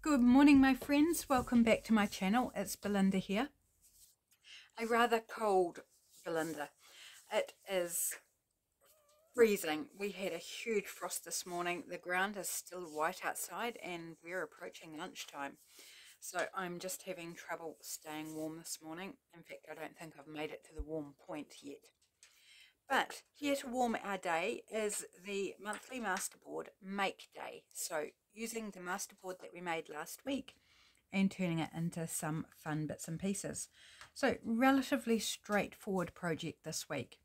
Good morning, my friends. Welcome back to my channel. It's Belinda here. A rather cold Belinda. It is freezing. We had a huge frost this morning. The ground is still white outside and we're approaching lunchtime. So I'm just having trouble staying warm this morning. In fact, I don't think I've made it to the warm point yet. But here to warm our day is the monthly Masterboard Make Day. So using the Masterboard that we made last week and turning it into some fun bits and pieces. So relatively straightforward project this week.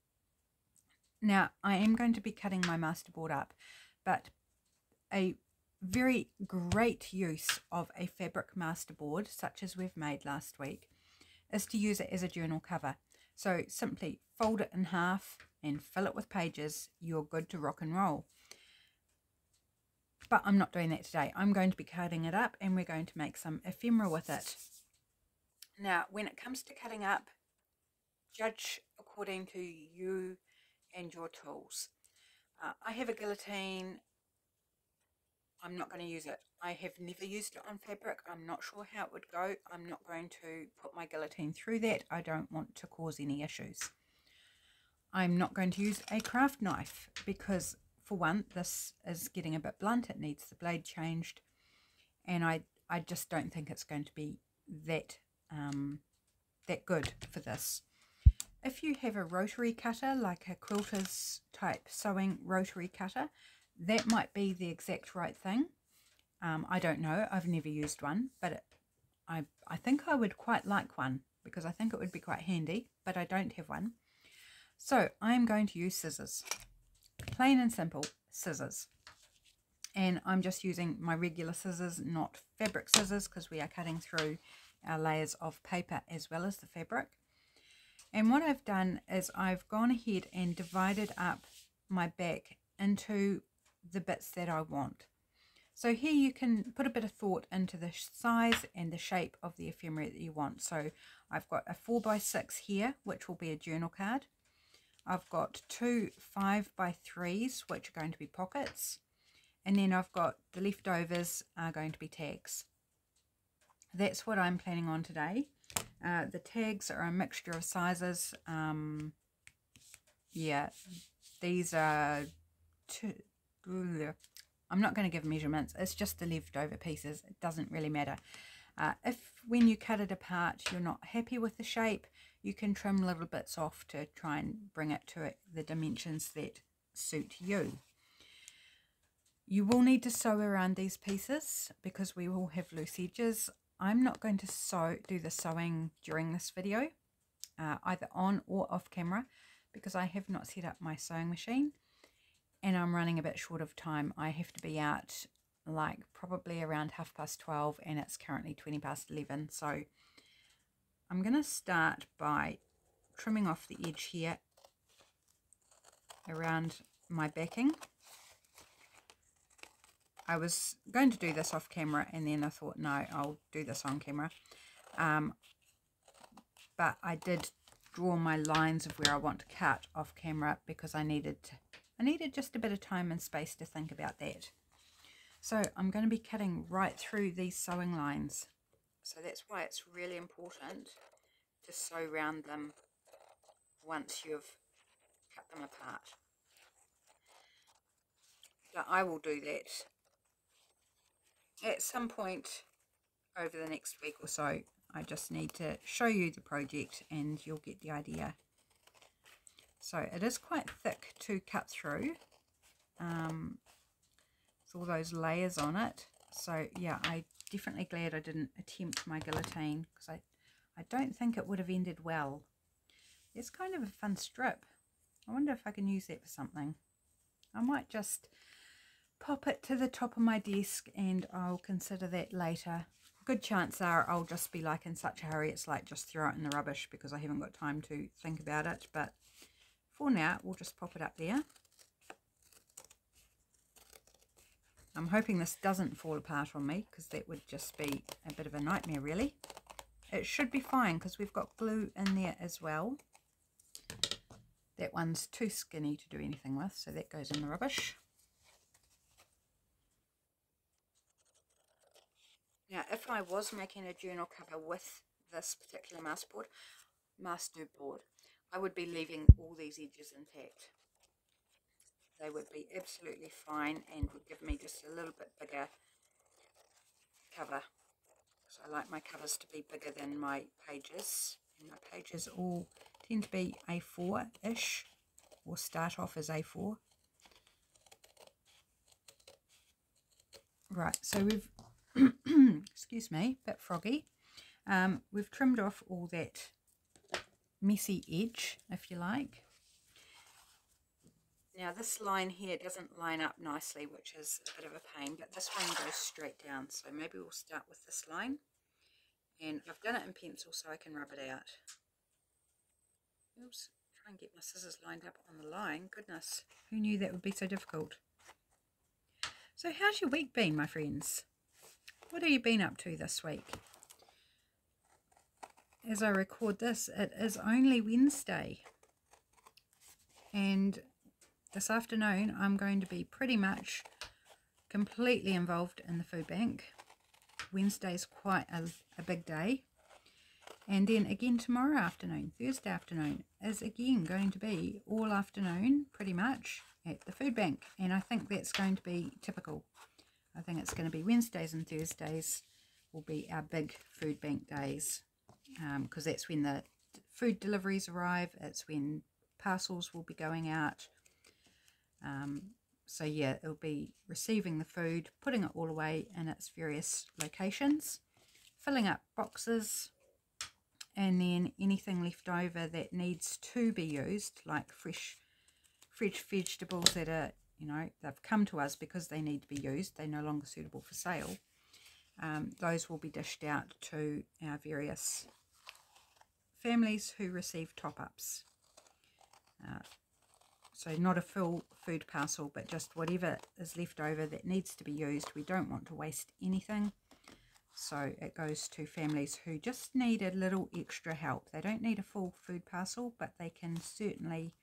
Now I am going to be cutting my Masterboard up, but a very great use of a fabric Masterboard such as we've made last week is to use it as a journal cover. So simply fold it in half and fill it with pages. You're good to rock and roll. But I'm not doing that today. I'm going to be cutting it up and we're going to make some ephemera with it. Now, when it comes to cutting up, judge according to you and your tools. I have a guillotine. I'm not going to use it. I have never used it on fabric. I'm not sure how it would go. I'm not going to put my guillotine through that. I don't want to cause any issues. I'm not going to use a craft knife because, for one, this is getting a bit blunt. It needs the blade changed, and I just don't think it's going to be that good for this. If you have a rotary cutter, like a quilter's type sewing rotary cutter, that might be the exact right thing. I don't know. I've never used one, but I think I would quite like one because I think it would be quite handy, but I don't have one. So I'm going to use scissors, plain and simple scissors. And I'm just using my regular scissors, not fabric scissors, because we are cutting through our layers of paper as well as the fabric. And what I've done is I've gone ahead and divided up my back into the bits that I want. So here you can put a bit of thought into the size and the shape of the ephemera that you want. So I've got a 4x6 here, which will be a journal card. I've got two 5x3s, which are going to be pockets. And then I've got the leftovers are going to be tags. That's what I'm planning on today. The tags are a mixture of sizes. Yeah, these are two. I'm not going to give measurements. It's just the leftover pieces. It doesn't really matter. If when you cut it apart you're not happy with the shape, you can trim little bits off to try and bring it to the dimensions that suit you. You will need to sew around these pieces because we will have loose edges. I'm not going to do the sewing during this video, either on or off camera, because I have not set up my sewing machine and I'm running a bit short of time. I have to be out like probably around 12:30 and it's currently 11:20. So I'm going to start by trimming off the edge here around my backing. I was going to do this off camera and then I thought, no, I'll do this on camera. But I did draw my lines of where I want to cut off camera because I needed just a bit of time and space to think about that. So I'm going to be cutting right through these sewing lines. So that's why it's really important to sew around them once you've cut them apart. So I will do that at some point over the next week or so. I just need to show you the project and you'll get the idea. So it is quite thick to cut through. With all those layers on it. So yeah, I'm definitely glad I didn't attempt my guillotine because I don't think it would have ended well. It's kind of a fun strip. I wonder if I can use that for something. I might just pop it to the top of my desk and I'll consider that later. Good chance are I'll just be like in such a hurry it's like just throw it in the rubbish because I haven't got time to think about it. But for now we'll just pop it up there. I'm hoping this doesn't fall apart on me because that would just be a bit of a nightmare really. It should be fine because we've got glue in there as well. That one's too skinny to do anything with, so that goes in the rubbish. Now, if I was making a journal cover with this particular masterboard, I would be leaving all these edges intact. They would be absolutely fine and would give me just a little bit bigger cover. So I like my covers to be bigger than my pages. And my pages all tend to be A4-ish, or start off as A4. Right, so we've, excuse me, a bit froggy. We've trimmed off all that messy edge, if you like. Now this line here doesn't line up nicely, which is a bit of a pain, but this one goes straight down. So maybe we'll start with this line. And I've done it in pencil so I can rub it out. Oops, try and get my scissors lined up on the line. Goodness, who knew that would be so difficult? So how's your week been, my friends? What have you been up to this week? As I record this, it is only Wednesday. And this afternoon, I'm going to be pretty much completely involved in the food bank. Wednesday's quite a big day. And then again tomorrow afternoon, Thursday afternoon, is again going to be all afternoon pretty much at the food bank. And I think that's going to be typical. I think it's going to be Wednesdays and Thursdays will be our big food bank days. Because that's when the food deliveries arrive. It's when parcels will be going out. So yeah, it'll be receiving the food, putting it all away in its various locations, filling up boxes, and then anything left over that needs to be used, like fresh vegetables that are, you know, they've come to us because they need to be used, they're no longer suitable for sale. Those will be dished out to our various families who receive top-ups. So not a full food parcel, but just whatever is left over that needs to be used. We don't want to waste anything. So it goes to families who just need a little extra help. They don't need a full food parcel, but they can certainly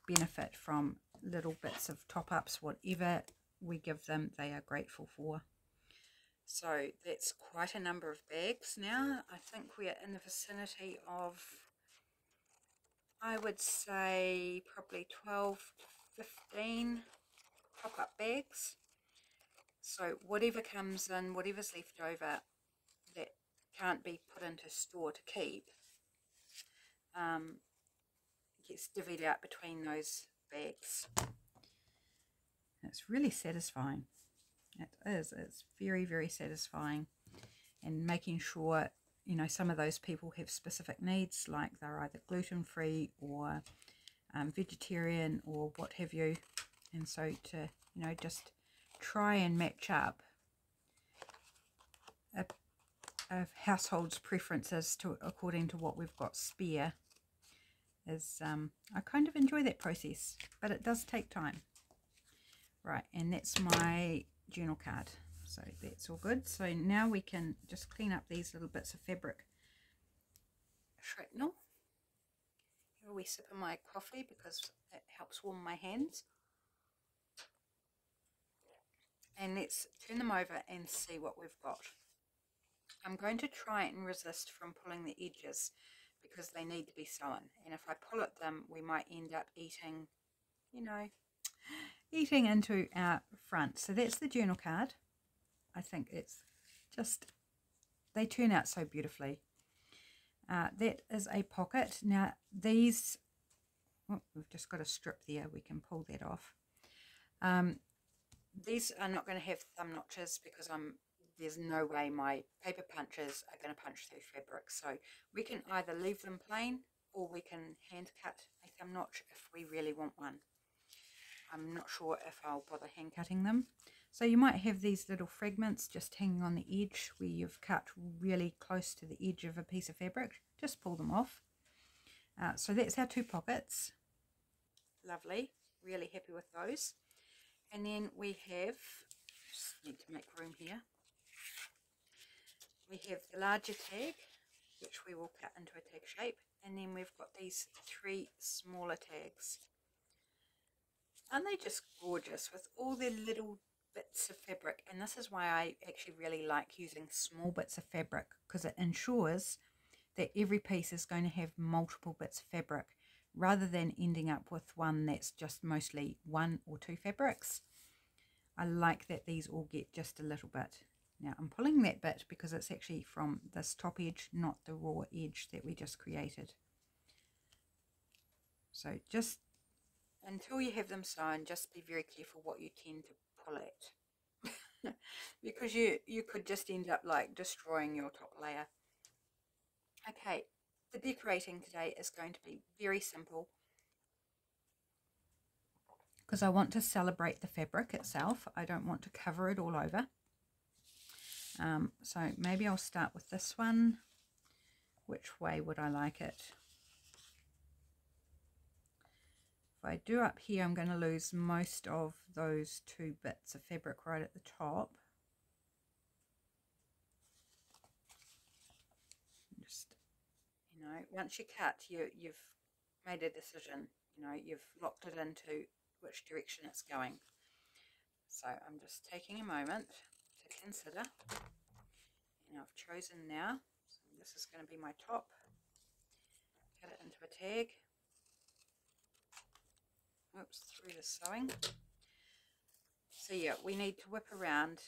benefit from little bits of top-ups. Whatever we give them, they are grateful for. So that's quite a number of bags now. I think we are in the vicinity of, I would say, probably 12 to 15 top-up bags. So whatever comes in, whatever's left over that can't be put into store to keep, gets divvied out between those bags. It's really satisfying. It is. It's very, very satisfying. And making sure, you know, some of those people have specific needs, like they're either gluten-free or vegetarian or what have you. And so to, you know, just try and match up a household's preferences to according to what we've got spare is, I kind of enjoy that process, but it does take time. Right, and that's my journal card. So that's all good. So now we can just clean up these little bits of fabric shrapnel. Here we sip of my coffee because it helps warm my hands. And let's turn them over and see what we've got. I'm going to try and resist from pulling the edges because they need to be sewn. And if I pull at them, we might end up eating, you know, eating into our front. So that's the journal card. I think it's just, they turn out so beautifully. That is a pocket. Now these, oh, we've just got a strip there, we can pull that off. These are not going to have thumb notches because there's no way my paper punches are going to punch through fabric. So we can either leave them plain or we can hand cut a thumb notch if we really want one. I'm not sure if I'll bother hand cutting them. So you might have these little fragments just hanging on the edge where you've cut really close to the edge of a piece of fabric. Just pull them off. So that's our two pockets. Lovely. Really happy with those. And then we have, just need to make room here. We have the larger tag, which we will cut into a tag shape. And then we've got these three smaller tags. Aren't they just gorgeous with all their little bits of fabric, and this is why I actually really like using small bits of fabric, because it ensures that every piece is going to have multiple bits of fabric rather than ending up with one that's just mostly one or two fabrics. I like that these all get just a little bit. Now I'm pulling that bit because it's actually from this top edge, not the raw edge that we just created. So just until you have them sewn, just be very careful what you tend to pull at. Because you could just end up like destroying your top layer. Okay, the decorating today is going to be very simple because I want to celebrate the fabric itself. I don't want to cover it all over. So maybe I'll start with this one. Which way would I like it? If I do up here, I'm going to lose most of those two bits of fabric right at the top. Just, you know, once you cut, you've made a decision. You know, you've locked it into which direction it's going. So I'm just taking a moment to consider. And I've chosen now. So this is going to be my top. Cut it into a tag. Oops, through the sewing. So yeah, we need to whip around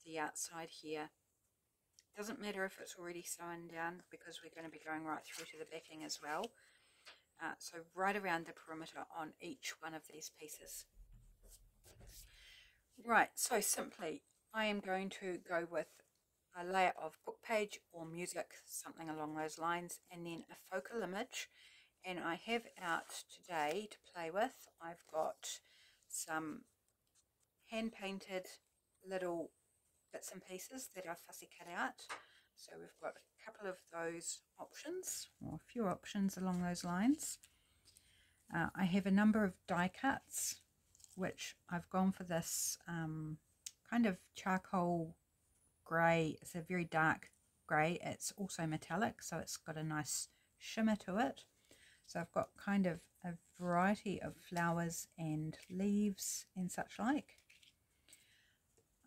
the outside here. Doesn't matter if it's already sewn down because we're going to be going right through to the backing as well. So right around the perimeter on each one of these pieces. Right, so simply I am going to go with a layer of book page or music, something along those lines, and then a focal image. And I have out today to play with. I've got some hand painted little bits and pieces that are fussy cut out. So we've got a couple of those options, or a few options along those lines. I have a number of die cuts, which I've gone for this kind of charcoal grey. It's a very dark grey. It's also metallic, so it's got a nice shimmer to it. So I've got kind of a variety of flowers and leaves and such like.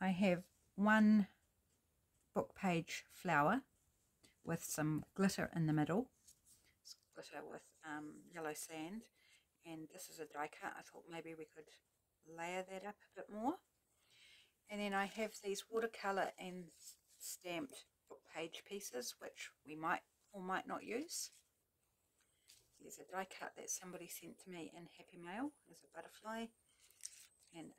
I have one book page flower with some glitter in the middle. It's glitter with yellow sand, and this is a die cut. I thought maybe we could layer that up a bit more. And then I have these watercolor and stamped book page pieces, which we might or might not use. There's a die cut that somebody sent to me in Happy Mail. There's a butterfly and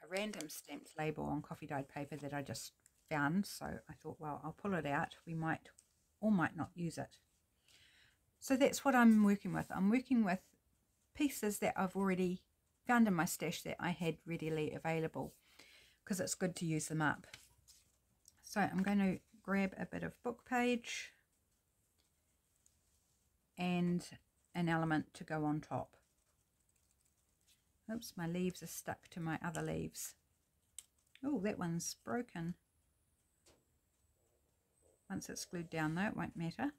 a random stamped label on coffee dyed paper that I just found. So I thought, well, I'll pull it out. We might or might not use it. So that's what I'm working with. I'm working with pieces that I've already found in my stash that I had readily available, because it's good to use them up. So I'm going to grab a bit of book page and an element to go on top. Oops, my leaves are stuck to my other leaves. Oh, that one's broken. Once it's glued down though, it won't matter.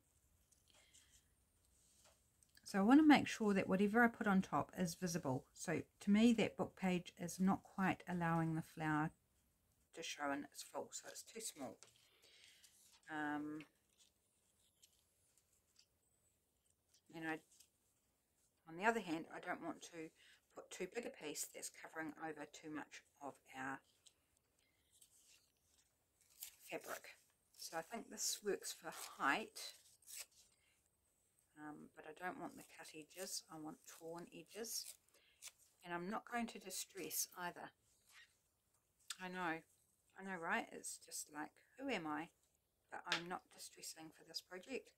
So I want to make sure that whatever I put on top is visible. So to me, that book page is not quite allowing the flower to show in its full, so it's too small. And on the other hand, I don't want to put too big a piece that's covering over too much of our fabric. So I think this works for height, but I don't want the cut edges. I want torn edges, and I'm not going to distress either. I know, right? It's just like, who am I? But I'm not distressing for this project.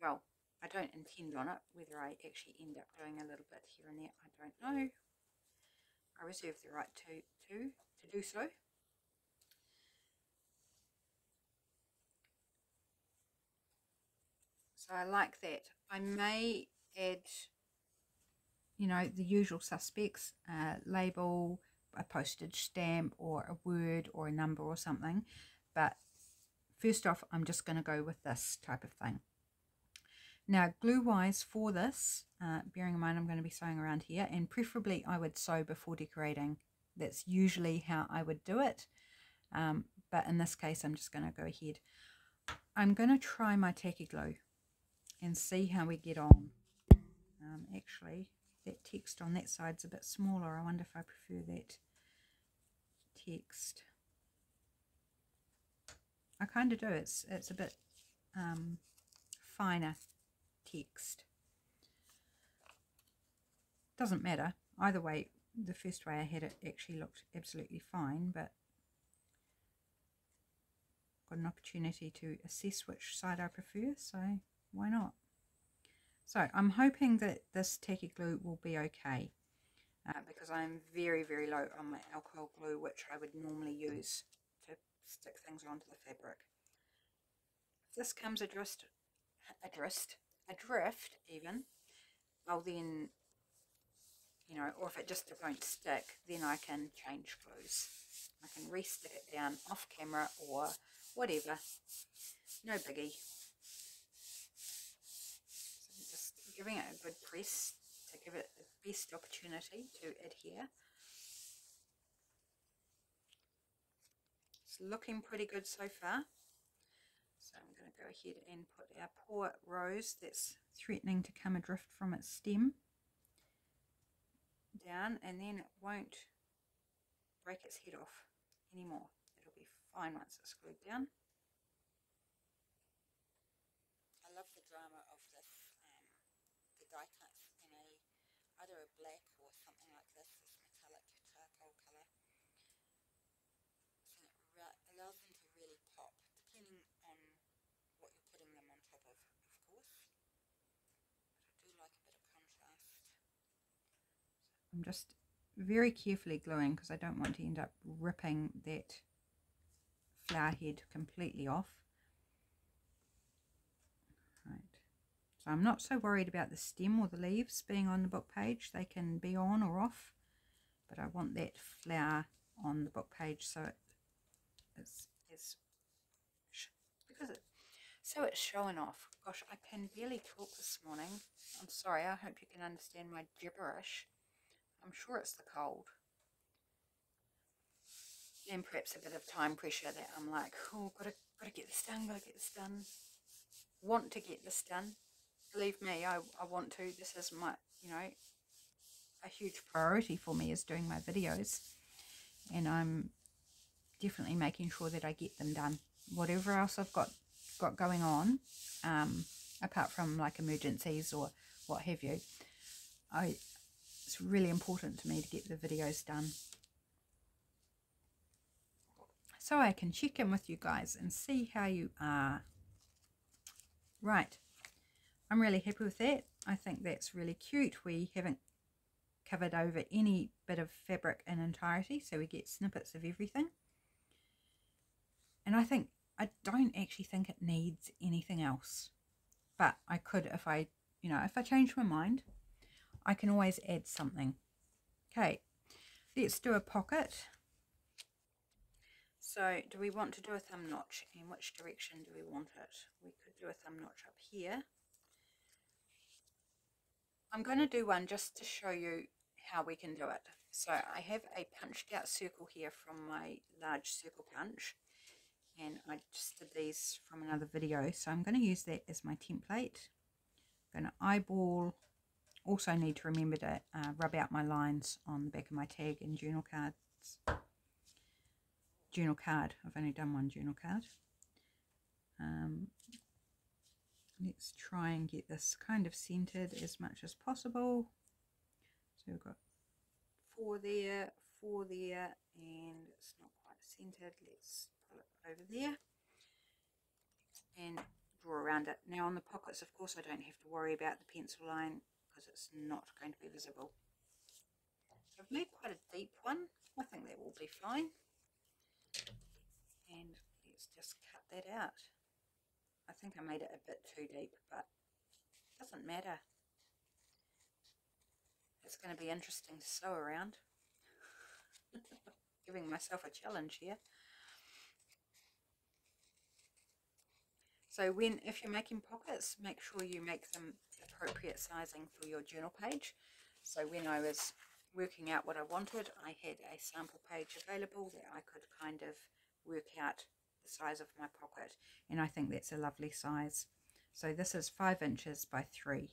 Well, I don't intend on it. Whether I actually end up doing a little bit here and there, I don't know. I reserve the right to do so. So I like that. I may add, you know, the usual suspects, label, a postage stamp, or a word or a number or something. But first off, I'm just going to go with this type of thing. Now, glue-wise for this, bearing in mind I'm going to be sewing around here, and preferably I would sew before decorating That's usually how I would do it, but in this case I'm just going to go ahead. I'm going to try my tacky glue and see how we get on. Actually, that text on that side's a bit smaller. I wonder if I prefer that text. I kind of do. It's a bit finer text. Doesn't matter. Either way, the first way I had it actually looked absolutely fine, but got an opportunity to assess which side I prefer, so why not? So I'm hoping that this tacky glue will be okay, because I'm very, very low on my alcohol glue, which I would normally use to stick things onto the fabric. If this comes adrift even, I'll then, you know, or if it just won't stick, then I can change glues. I can re-stick it down off camera or whatever, no biggie. So just giving it a good press to give it the best opportunity to adhere. It's looking pretty good so far. So I'm going to go ahead and put our poor rose that's threatening to come adrift from its stem down, and then it won't break its head off anymore. It'll be fine once it's glued down. I love the drama of this, the die cuts in either a black or something like this metallic charcoal colour. So it allows them to really pop, depending on what you're putting them on top of course. But I do like a bit of contrast. I'm just very carefully gluing because I don't want to end up ripping that flower head completely off. Right. So I'm not so worried about the stem or the leaves being on the book page. They can be on or off, but I want that flower on the book page so it's showing off. Gosh, I can barely talk this morning. I'm sorry. I hope you can understand my gibberish. I'm sure it's the cold. And perhaps a bit of time pressure that I'm like, oh, gotta get this done, gotta get this done. Want to get this done. Believe me, I want to. This is my, you know, a huge priority for me is doing my videos. And I'm definitely making sure that I get them done. Whatever else I've got going on, apart from like emergencies or what have you, it's really important to me to get the videos done. So I can check in with you guys and see how you are. Right, I'm really happy with that. I think that's really cute. We haven't covered over any bit of fabric in entirety, so we get snippets of everything. And I don't actually think it needs anything else. But I could, if I change my mind, I can always add something. Okay, let's do a pocket. So do we want to do a thumb notch, and which direction do we want it? We could do a thumb notch up here. I'm going to do one just to show you how we can do it. So I have a punched out circle here from my large circle punch, and I just did these from another video, so I'm going to use that as my template. I'm going to eyeball. Also need to remember to rub out my lines on the back of my tag and journal cards. Journal card. I've only done one journal card. Let's try and get this kind of centered as much as possible. So we've got 4 there, 4 there, and it's not quite centered. Let's pull it over there and draw around it. Now on the pockets, of course, I don't have to worry about the pencil line because it's not going to be visible. So I've made quite a deep one. I think that will be fine. And let's just cut that out. I think I made it a bit too deep, but it doesn't matter. It's going to be interesting to sew around. Giving myself a challenge here. So if you're making pockets, make sure you make them appropriate sizing for your journal page. So when I was working out what I wanted, I had a sample page available that I could kind of work out the size of my pocket, and I think that's a lovely size. So this is 5 inches by 3,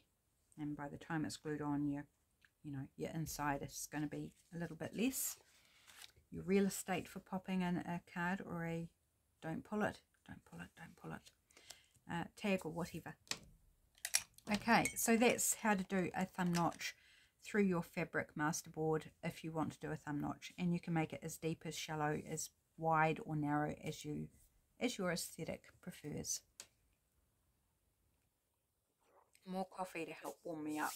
and by the time it's glued on, your inside is going to be a little bit less. Your real estate for popping in a card or a don't pull it tag or whatever. Okay, so that's how to do a thumb notch through your fabric masterboard if you want to do a thumb notch, and you can make it as deep, as shallow, as wide or narrow as your aesthetic prefers. More coffee to help warm me up.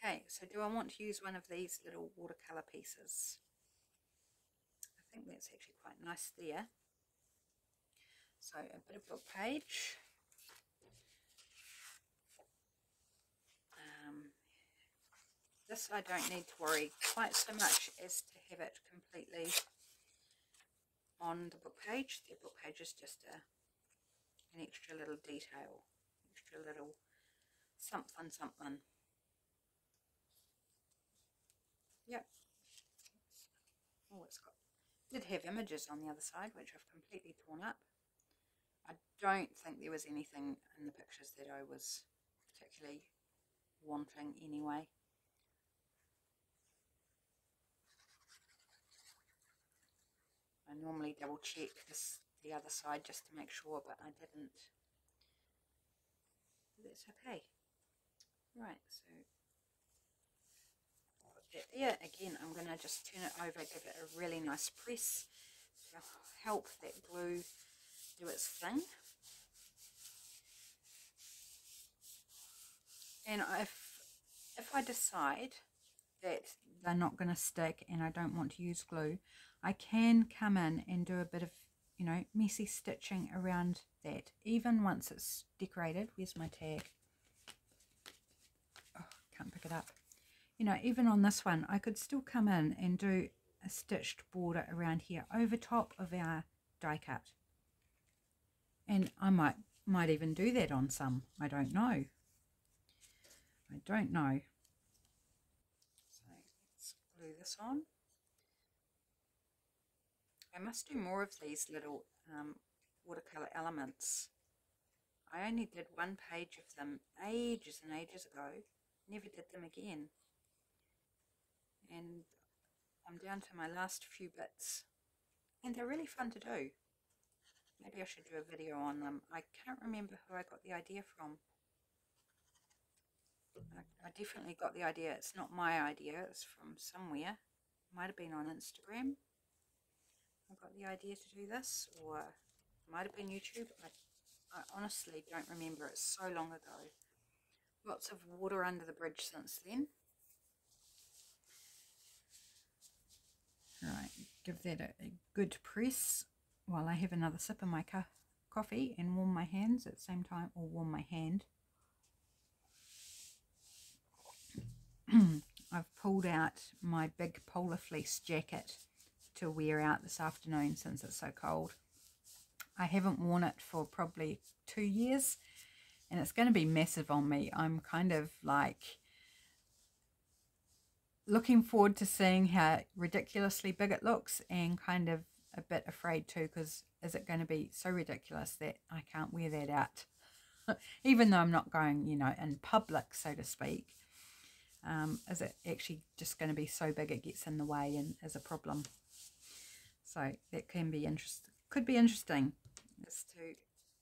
Okay, so do I want to use one of these little watercolor pieces? I think that's actually quite nice there. So a bit of book page. This I don't need to worry quite so much as to have it completely on the book page. The book page is just an extra little detail, extra little something. Yep. Oh, did have images on the other side, which I've completely torn up. I don't think there was anything in the pictures that I was particularly wanting anyway. I normally double check the other side just to make sure, but I didn't. That's okay. Right, so put that there. Again, I'm going to just turn it over, give it a really nice press to help that glue do its thing. And if I decide that they're not going to stick and I don't want to use glue, I can come in and do a bit of, messy stitching around that, even once it's decorated. Where's my tag? Oh, can't pick it up. Even on this one, I could still come in and do a stitched border around here over top of our die cut. And I might even do that on some. I don't know. So let's glue this on. I must do more of these little watercolor elements. I only did one page of them ages and ages ago. Never did them again. And I'm down to my last few bits. And they're really fun to do. Maybe I should do a video on them. I can't remember who I got the idea from. I definitely got the idea. It's not my idea. It's from somewhere. Might have been on Instagram. I got the idea to do this, or it might have been YouTube. I honestly don't remember. It's so long ago. Lots of water under the bridge since then. Right, give that a good press while I have another sip of my coffee and warm my hands at the same time, or warm my hand. I've pulled out my big polar fleece jacket to wear out this afternoon since it's so cold. I haven't worn it for probably 2 years, and it's going to be massive on me. I'm kind of like looking forward to seeing how ridiculously big it looks, and kind of a bit afraid too, because is it going to be so ridiculous that I can't wear that out? Even though I'm not going, in public, so to speak. Is it actually just going to be so big it gets in the way and is a problem? So that can be could be interesting as to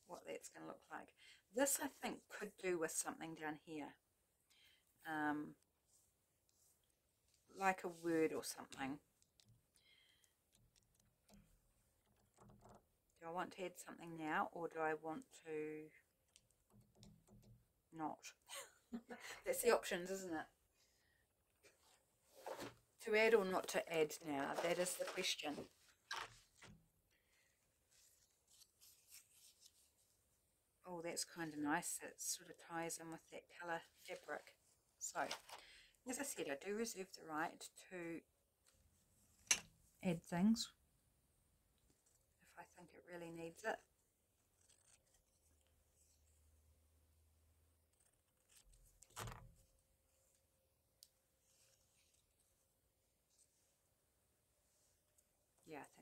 what that's going to look like. This, I think, could do with something down here, like a word or something. Do I want to add something now, or do I want to not? That's the options, isn't it? To add or not to add now, that is the question. Oh, that's kind of nice. It sort of ties in with that colour fabric. So, as I said, I do reserve the right to add things if I think it really needs it.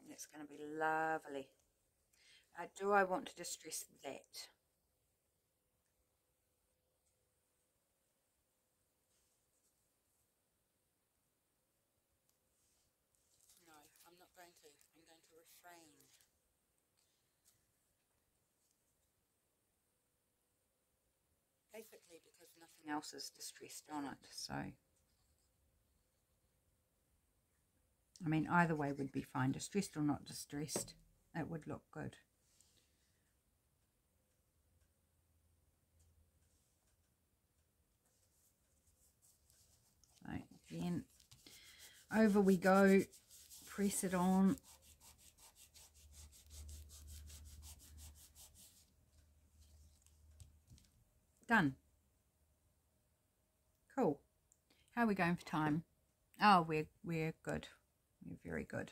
That's going to be lovely. Do I want to distress that? No, I'm not going to. I'm going to refrain. Basically because nothing else is distressed on it, so I mean either way would be fine, distressed or not distressed, it would look good. So again, over we go, press it on. Done. Cool. How are we going for time? Oh, we're good. We're very good.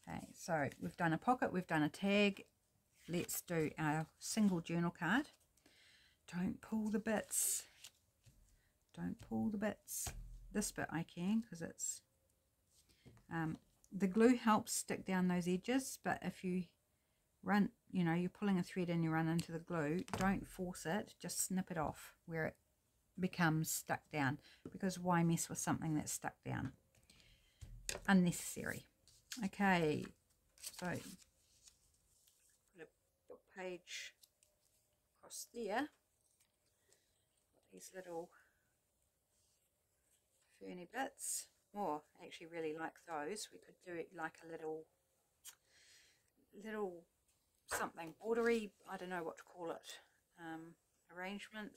Okay, so we've done a pocket, we've done a tag. Let's do our single journal card. Don't pull the bits. Don't pull the bits. This bit I can because it's the glue helps stick down those edges, but if you run, you know, you're pulling a thread and you run into the glue, don't force it, just snip it off where it becomes stuck down, because why mess with something that's stuck down? Unnecessary. Okay, so put a book page across there. These little ferny bits. Oh, I actually really like those. We could do it like a little something bordery, I don't know what to call it, arrangement.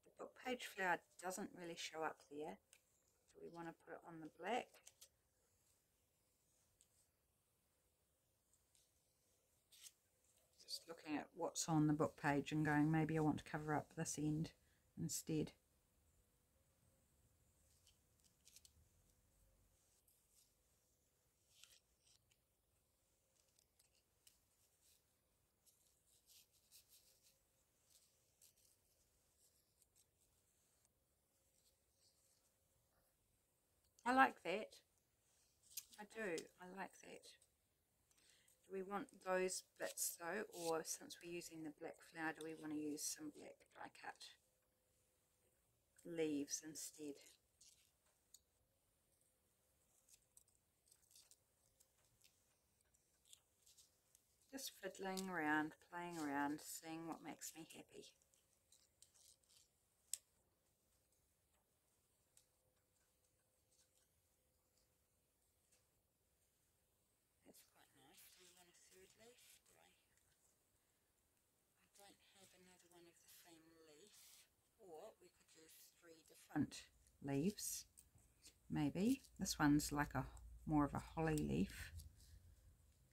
The book page flower doesn't really show up there, so we want to put it on the black. Just looking at what's on the book page and going, maybe I want to cover up this end instead. I like that. I do. I like that. Do we want those bits though, or since we're using the black flower, do we want to use some black die cut leaves instead? Just fiddling around, playing around, seeing what makes me happy. That's quite nice. Do we want a third leaf? I don't have another one of the same leaf. Or we could use 3 different leaves. Maybe. This one's like a more of a holly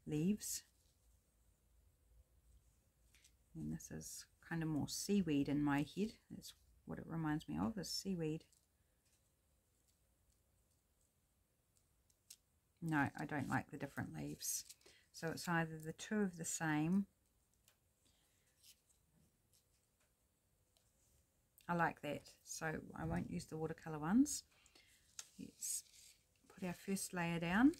leaves. And this is kind of more seaweed in my head. That's what it reminds me of, is seaweed. No, I don't like the different leaves. So it's either the 2 of the same. I like that. So I won't use the watercolor ones. Let's put our first layer down.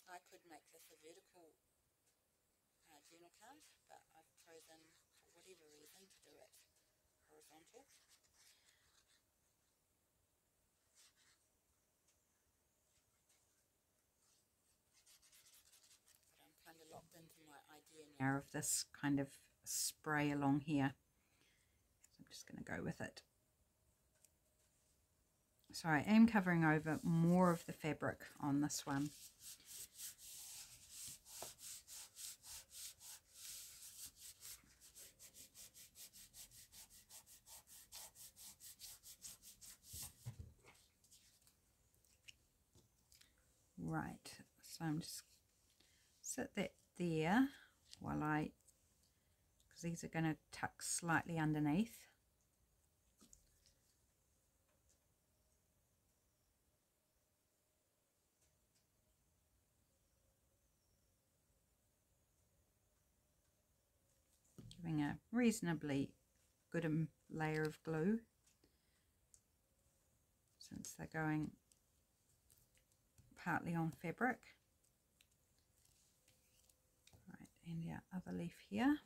I could make this a vertical journal card, but I've chosen, for whatever reason, to do it horizontal. But I'm kind of locked into my idea now of this kind of spray along here. So I'm just going to go with it. So I am covering over more of the fabric on this one. Right, so I'm just set that there while because these are going to tuck slightly underneath. Giving a reasonably good layer of glue, since they're going partly on fabric. Right, and our other leaf here.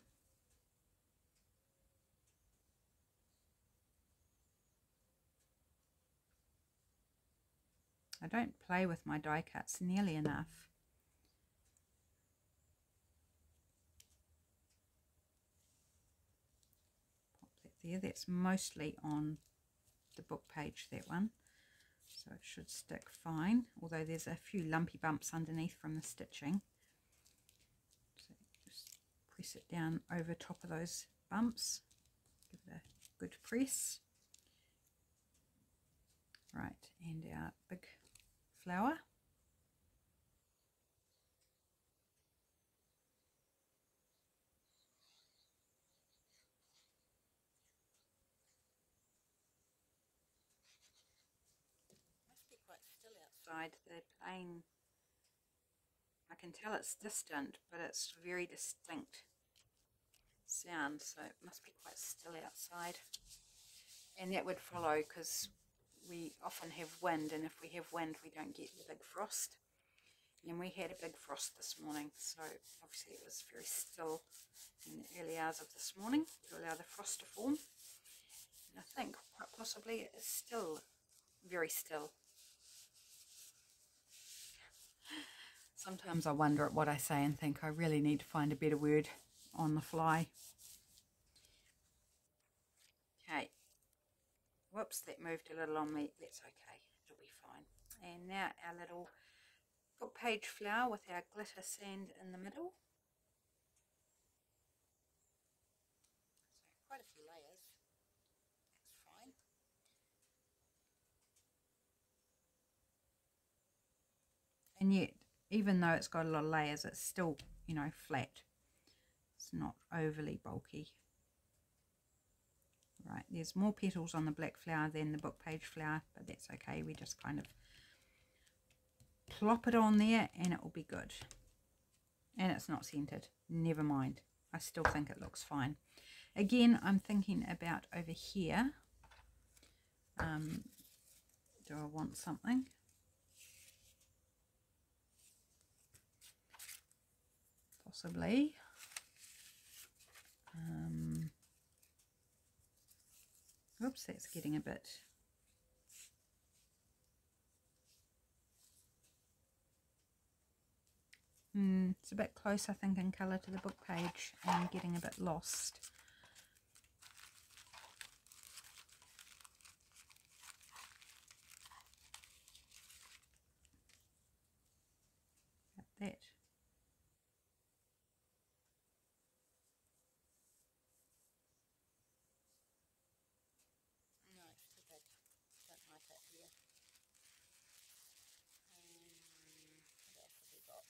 I don't play with my die cuts nearly enough. Pop that there. That's mostly on the book page, that one. So it should stick fine, although there's a few lumpy bumps underneath from the stitching. So just press it down over top of those bumps. Give it a good press. Right, and our big flower. Must be quite still outside. They're playing. I can tell it's distant, but it's very distinct sound, so it must be quite still outside. And that would follow because we often have wind, and if we have wind we don't get the big frost. And we had a big frost this morning, so obviously it was very still in the early hours of this morning to allow the frost to form. And I think quite possibly it is still very still. Sometimes I wonder at what I say and think I really need to find a better word on the fly. Okay. Whoops, that moved a little on me. That's okay. It'll be fine. And now our little book page flower with our glitter sand in the middle. So quite a few layers. That's fine. And yet, even though it's got a lot of layers, it's still, you know, flat. It's not overly bulky. Right, there's more petals on the black flower than the book page flower, but that's okay. We just kind of plop it on there and it will be good. And it's not scented. Never mind. I still think it looks fine. Again, I'm thinking about over here. Do I want something? Possibly. Oops, that's getting a bit... it's a bit close, I think, in colour to the book page and getting a bit lost. Like that. No, it's too big. Don't like it here. What else have we got?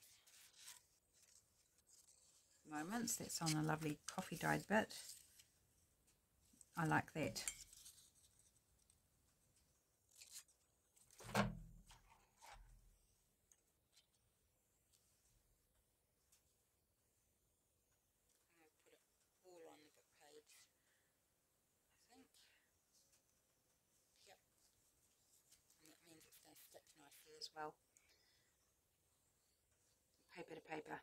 Moments, that's on a lovely coffee dyed bit. I like that. As well, paper to paper.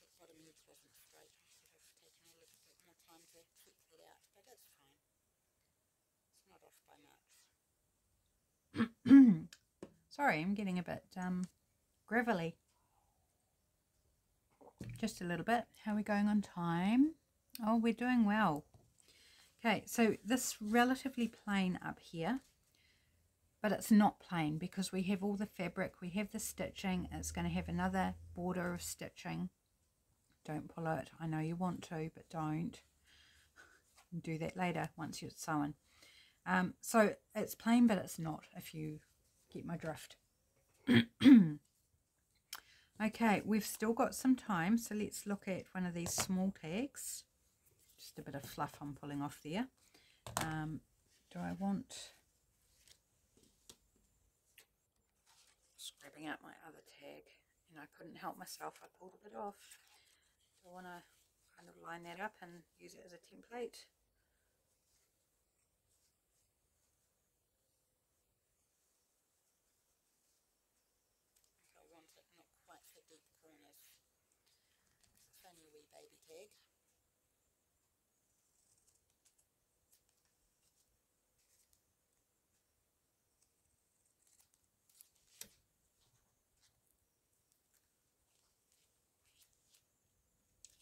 The bottom edge wasn't straight. I should have taken a little bit more time to tweak that out, but it's fine. It's not off by much. Sorry, I'm getting a bit gravelly. Just a little bit. How are we going on time? Oh, we're doing well. Okay, so this relatively plain up here, but it's not plain because we have all the fabric, we have the stitching. It's going to have another border of stitching. Don't pull it. I know you want to, but don't. Do that later once you're sewing. So it's plain, but it's not, if you get my drift. Okay, we've still got some time, so let's look at one of these small tags. Just a bit of fluff I'm pulling off there. Do I want ripping out my other tag, and I couldn't help myself. I pulled a bit off. So I want to kind of line that up and use it as a template. I want it not quite for deep corners. It's only a wee baby tag.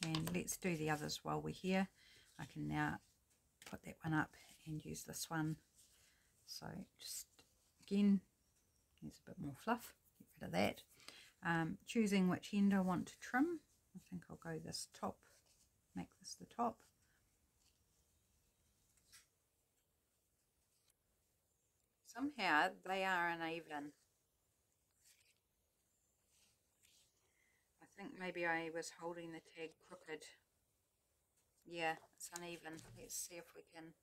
And let's do the others while we're here. I can now put that one up and use this one. So just again, there's a bit more fluff, get rid of that. Choosing which end I want to trim. I think I'll go this top, make this the top. Somehow they are uneven. I think maybe I was holding the tag crooked. Yeah, it's uneven. Let's see if we can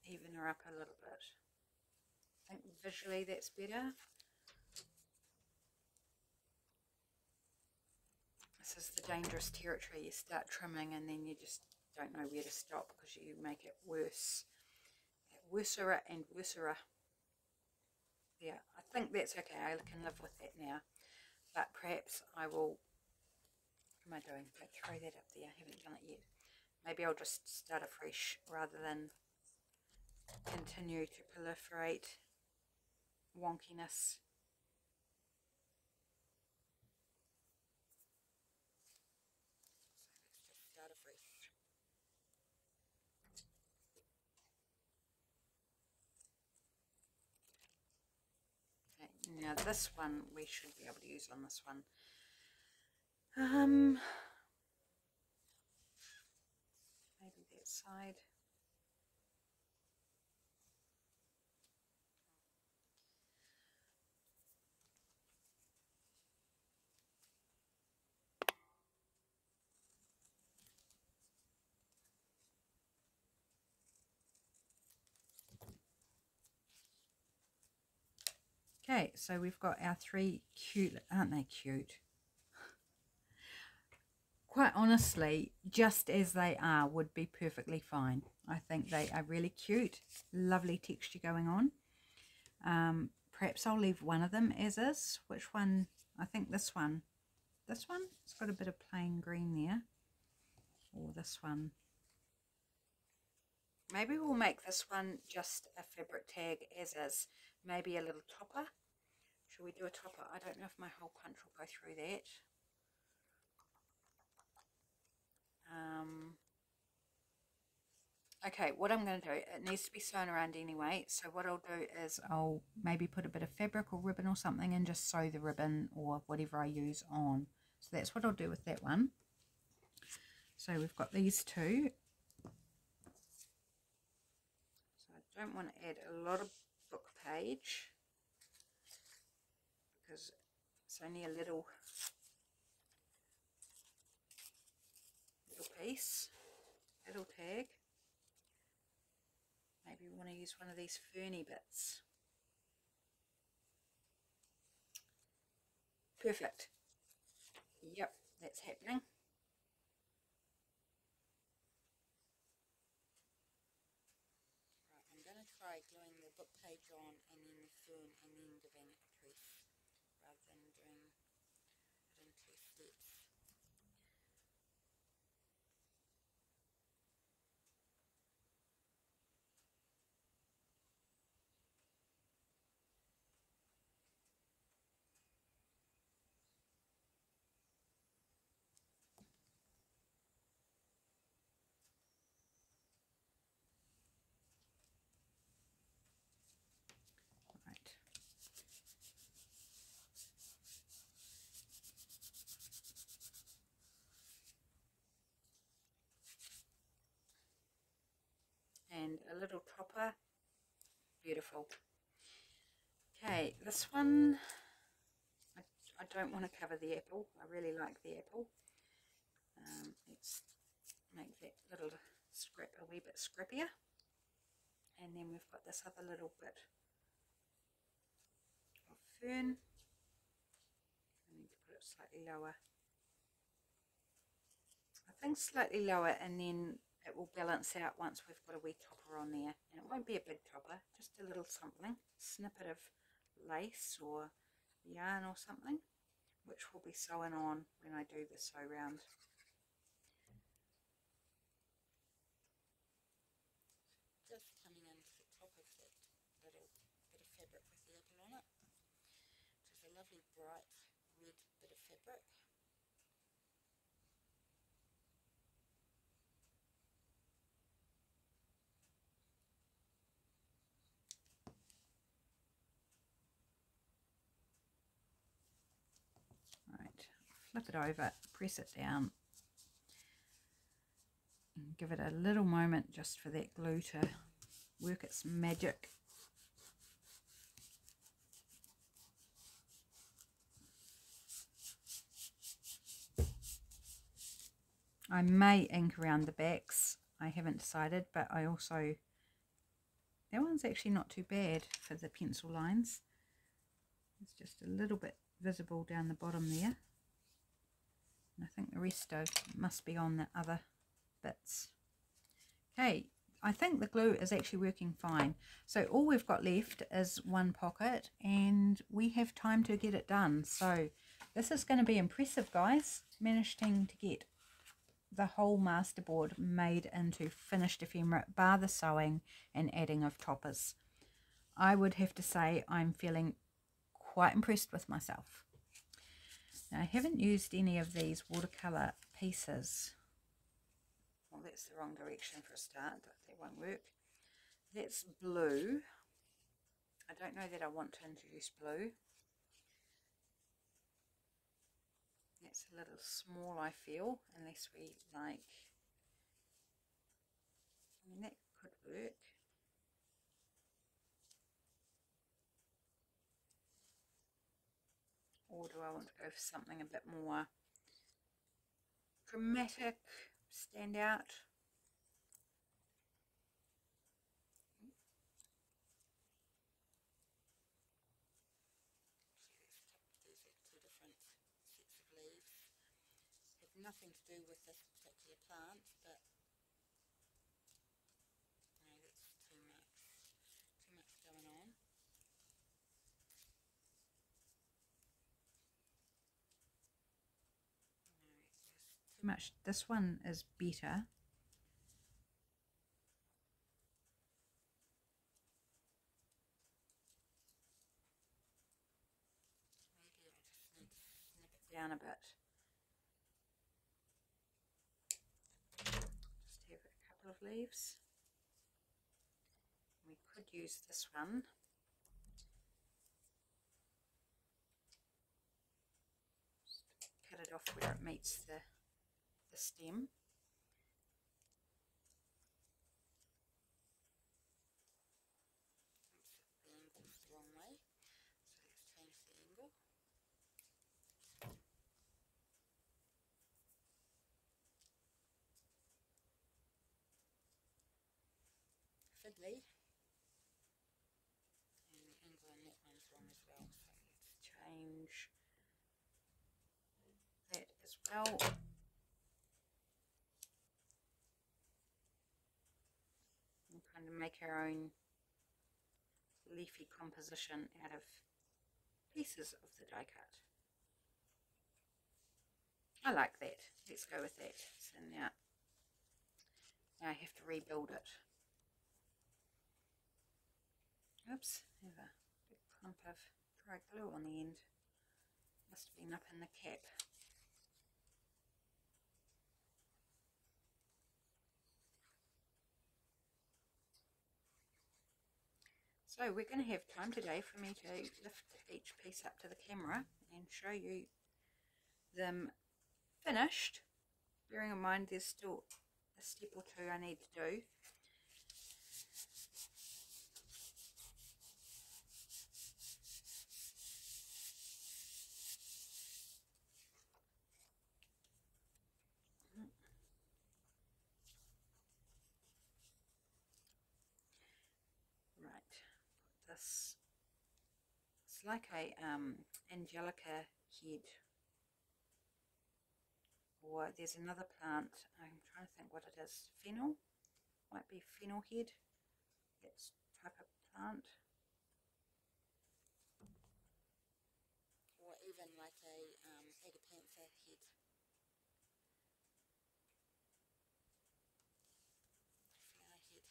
even her up a little bit. I think visually that's better. This is the dangerous territory. You start trimming and then you just don't know where to stop because you make it worse. Worser and worser. Yeah, I think that's okay. I can live with that now. But perhaps I will... What am I doing? Don't throw that up there. I haven't done it yet. Maybe I'll just start afresh rather than continue to proliferate wonkiness. So let's just start afresh. Okay, now this one we should be able to use on this one. Maybe that side. Okay, so we've got our three cute, aren't they cute? Quite honestly, just as they are would be perfectly fine. I think they are really cute, lovely texture going on. Perhaps I'll leave one of them as is. Which one? I think this one. This one? It's got a bit of plain green there. Or this one. Maybe we'll make this one just a fabric tag as is. Maybe a little topper. Should we do a topper? I don't know if my hole punch will go through that. Okay, what I'm going to do, it needs to be sewn around anyway, so what I'll do is I'll maybe put a bit of fabric or ribbon or something and just sew the ribbon or whatever I use on. So that's what I'll do with that one. So we've got these two. So I don't want to add a lot of book page because it's only a little piece, little tag. Maybe we want to use one of these ferny bits. Perfect. Yep, that's happening. Right, I'm going to try gluing the book page on and then the fern and then giving it a twist rather than doing it in 2 steps. And a little topper. Beautiful. Okay, this one, I don't want to cover the apple. I really like the apple. Let's make that little scrap a wee bit scrappier. And then we've got this other little bit of fern. I need to put it slightly lower. I think slightly lower, and then it will balance out once we've got a wee topper on there. And it won't be a big topper, just a little something, snippet of lace or yarn or something, which will be sewn on when I do the sew round. Just coming into the top of that little bit of fabric with the apple on it, which is a lovely bright red bit of fabric. Right, flip it over, press it down, and give it a little moment just for that glue to work its magic. I may ink around the backs, I haven't decided, but I also, that one's actually not too bad for the pencil lines. It's just a little bit visible down the bottom there. And I think the rest must be on the other bits. Okay, I think the glue is actually working fine. So all we've got left is one pocket, and we have time to get it done. So this is going to be impressive, guys. Managing to get the whole masterboard made into finished ephemera, bar the sewing and adding of toppers. I would have to say I'm feeling quite impressed with myself. Now, I haven't used any of these watercolour pieces. Well, that's the wrong direction for a start. That won't work. That's blue. I don't know that I want to introduce blue. That's a little small, I feel, unless we like, I mean, that could work. Or do I want to go for something a bit more dramatic, stand out? These are two different sets of leaves. Have nothing to do with this particular plant, but no, that's too much going on. Too much. This one is better. Maybe I just need to snip it down a bit. Just have a couple of leaves. We could use this one. Just cut it off where it meets the stem. The angle's the wrong way, so let's change the angle. Fiddly. And the angle on that one's wrong as well, so let's change that as well. And kind of make our own leafy composition out of pieces of the die cut. I like that. Let's go with that. So now I have to rebuild it. Oops, I have a big clump of dry glue on the end. Must have been up in the cap. So we're going to have time today for me to lift each piece up to the camera and show you them finished. Bearing in mind there's still a step or two I need to do. this. It's like a Angelica head, or there's another plant. I'm trying to think what it is. Fennel, might be fennel head. That's type of plant, or even like a agapantha head. Flower head.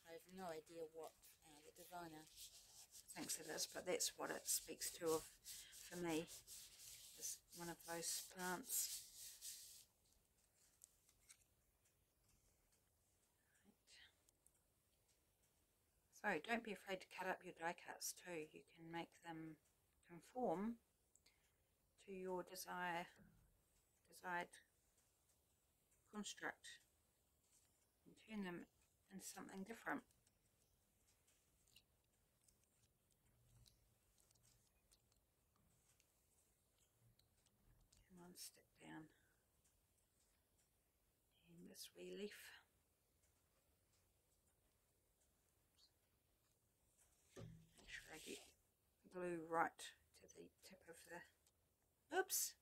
I have no idea what the designer thinks it is, but that's what it speaks to of for me. It's one of those plants. So don't be afraid to cut up your die cuts too. You can make them conform to your desired construct and turn them into something different. Come on, stick down. And this wee leaf. Make sure I get glue right to the tip of the... Oops!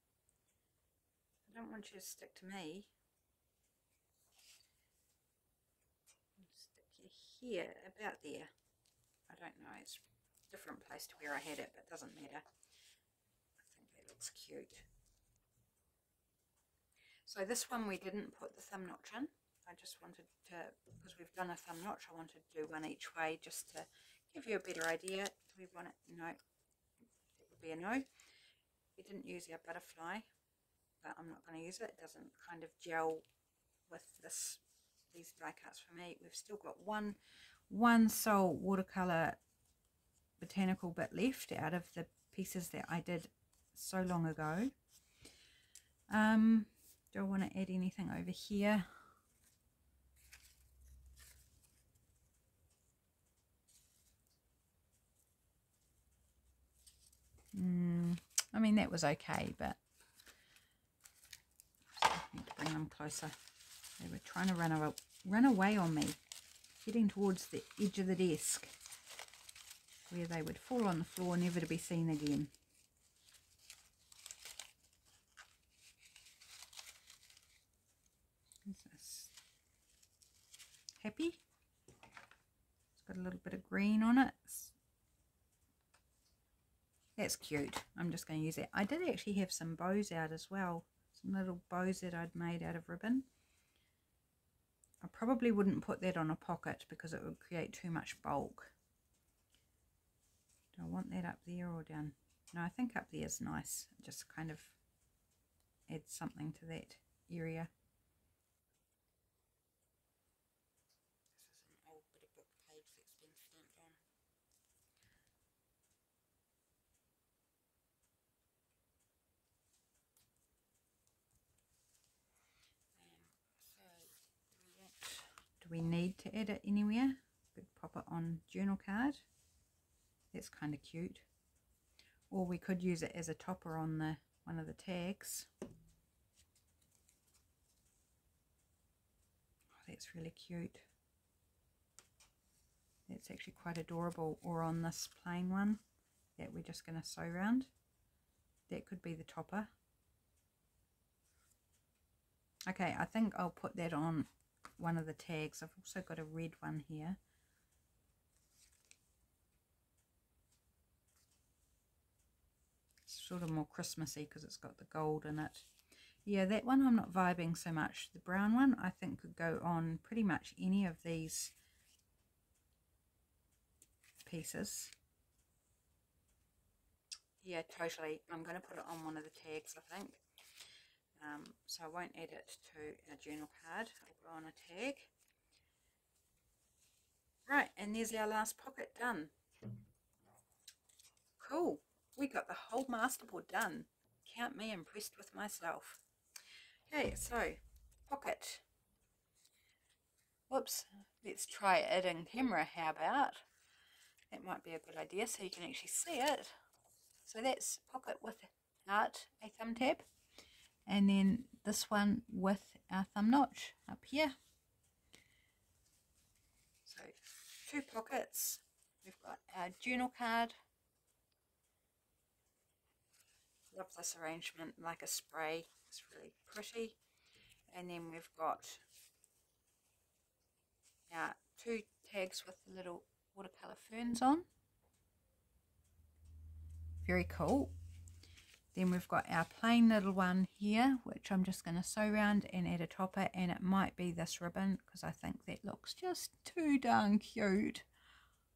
I don't want you to stick to me. Stick you here, about there. I don't know, it's a different place to where I had it, but it doesn't matter. I think that looks cute. So this one we didn't put the thumb notch in. I just wanted to, because we've done a thumb notch, I wanted to do one each way just to give you a better idea. Do we want it? No, it would be a no. We didn't use our butterfly, but I'm not going to use it. It doesn't kind of gel with these die cuts for me. We've still got one Sol watercolor botanical bit left out of the pieces that I did so long ago. Do I want to add anything over here? I mean, that was okay, but I need to bring them closer. They were trying to run away on me, heading towards the edge of the desk, where they would fall on the floor, never to be seen again. What's this? Happy? It's got a little bit of green on it. That's cute. I'm just going to use it. I did actually have some bows out as well. Some little bows that I'd made out of ribbon. I probably wouldn't put that on a pocket because it would create too much bulk. Do I want that up there or down? No, I think up there is nice. It just kind of adds something to that area. This is an old bit of book page that's been stamped on. Do we need to add it anywhere? Could pop it on journal card. That's kind of cute. Or we could use it as a topper on one of the tags. Oh, that's really cute. That's actually quite adorable. Or on this plain one that we're just going to sew around. That could be the topper. Okay, I think I'll put that on one of the tags. I've also got a red one here. It's sort of more Christmassy because it's got the gold in it. Yeah, that one I'm not vibing so much. The brown one I think could go on pretty much any of these pieces. Yeah, totally. I'm going to put it on one of the tags, I think. So I won't add it to our journal card. It'll go on a tag. Right, and there's our last pocket done. Cool. We got the whole masterboard done. Count me impressed with myself. Okay, so pocket. Whoops. Let's try it in camera. How about? That might be a good idea so you can actually see it. So that's pocket without a thumb tab. And then this one with our thumb notch up here. So 2 pockets. We've got our journal card. Love this arrangement, like a spray. It's really pretty. And then we've got our 2 tags with the little watercolour ferns on. Very cool. Then we've got our plain little one here, which I'm just going to sew around and add a topper, and it might be this ribbon because I think that looks just too darn cute.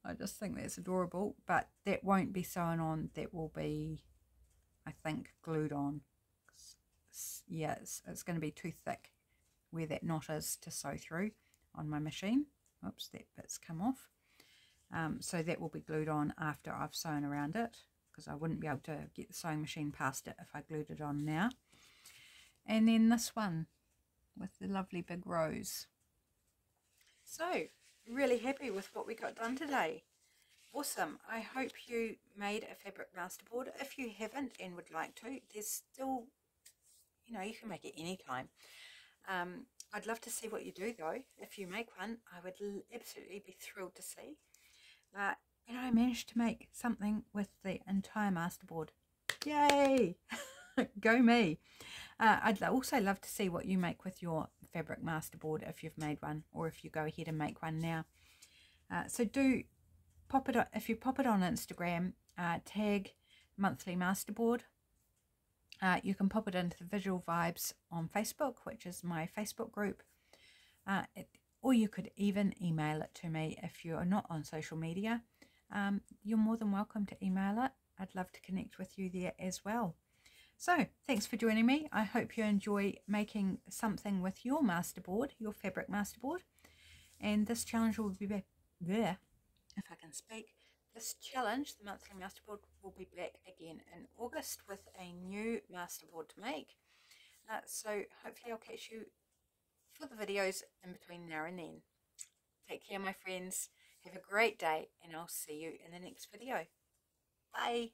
I just think that's adorable, but that won't be sewn on. That will be, I think, glued on. Yeah, it's going to be too thick where that knot is to sew through on my machine. Oops, that bit's come off. So that will be glued on after I've sewn around it, because I wouldn't be able to get the sewing machine past it if I glued it on now. And then this one with the lovely big rose. So, really happy with what we got done today. Awesome. I hope you made a fabric masterboard. If you haven't and would like to, there's still, you know, you can make it anytime. I'd love to see what you do though. If you make one, I would absolutely be thrilled to see. And I managed to make something with the entire masterboard. Yay! Go me! I'd also love to see what you make with your fabric masterboard if you've made one, or if you go ahead and make one now. So do pop it on, if you pop it on Instagram, tag Monthly Masterboard. You can pop it into the Visual Vibes on Facebook, which is my Facebook group. Or you could even email it to me if you're not on social media. You're more than welcome to email it. I'd love to connect with you there as well. So thanks for joining me. I hope you enjoy making something with your masterboard, your fabric masterboard. And this challenge will be back there, if I can speak. This challenge, the monthly masterboard, will be back again in August with a new masterboard to make. So hopefully I'll catch you for the videos in between now and then. Take care, my friends. Have a great day, and I'll see you in the next video. Bye.